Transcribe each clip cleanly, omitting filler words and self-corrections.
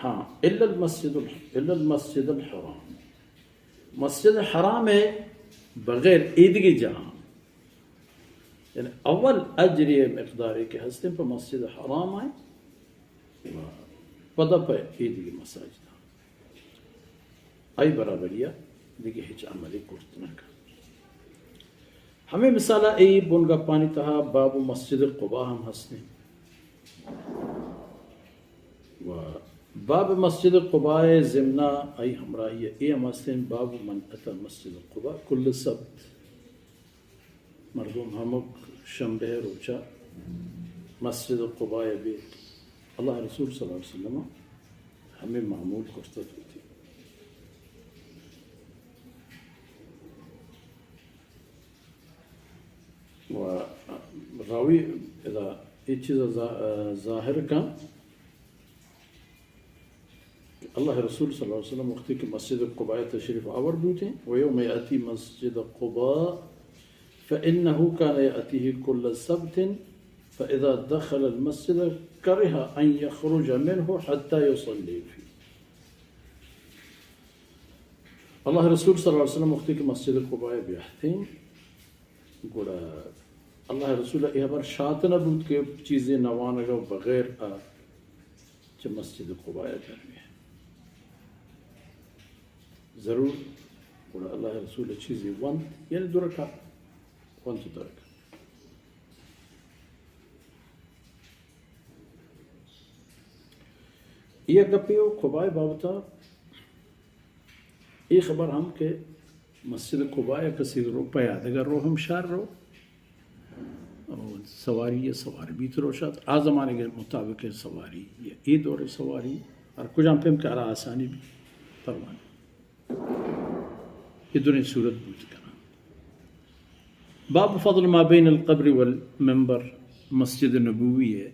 ہاں الا المسجد الحرام، مسجد حرام ہے بغیر عیدگی جہاں، یعنی اول اجر یہ مقدار ہے کہ ہستن پہ مسجد حرام آئے پدا پہ عیدگی مساجد آئی برابر یا دیکھیں ہچ عملی کرتنا کا ہمیں مثالہ ای بنگا پانی تہا باب مسجد قباء ہم ہستیں و باب مسجد قباء ضمنا ای ہمراہی ای ہم ہستیں باب من اتا مسجد قباء کل سبت مردم ہمک شنبہ روچا مسجد قباء بھی اللہ رسول صلی اللہ علیہ وسلم ہمیں معمول کرتا ہوتی و راوی اذا یہ چیز ظاہر کا اللہ رسول صلی اللہ علیہ وسلم وقتی کہ مسجد قباء تشریف آور بھی ہیں ویوم یأتی مسجد قباء فإنه كان يأتيه كل سبت فإذا دخل المسجد كره أن يخرج منه حتى يصلي فيه اللہ رسول صلی اللہ علیہ وسلم وقتی کہ مسجد قباء بیاحتیں گوڑا اللہ رسول یہ بار شاطنہ بود کے چیزیں نوانگا بغیر چھ مسجد قباء جانوی ہے ضرور گوڑا اللہ رسول چیزیں وند یعنی درکا وند درکا یہ گپیو قباء بابتا یہ خبر ہم کہ مسجد قباء کسی روپے اگر رو ہم شار رو سواری یا سواری بھی تو روشات آ زمانے کے مطابق سواری یا عید اور سواری اور کچھ ہم پہ کرا آسانی بھی پروانی یہ دونیں صورت بوجھ کرنا باب فضل ما بین القبر والمنبر مسجد نبوی ہے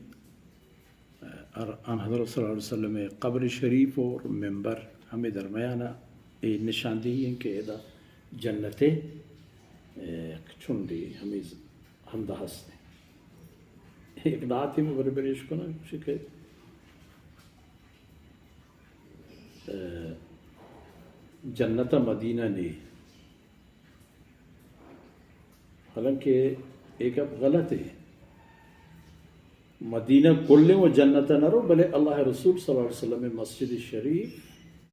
اور ان حضرت صلی اللہ علیہ وسلم قبر شریف اور منبر ہمیں درمیانہ نشاندہی ہیں کہ ادا جنتے چن دی ہمیں ہمدہ ہستے ایک نعت ہی میں بڑے بڑے عشق نا کہ جنت مدینہ نے حالانکہ ایک اب غلط ہے مدینہ کلے و جنت نہ رو بلے اللہ رسول صلی اللہ علیہ وسلم مسجد شریف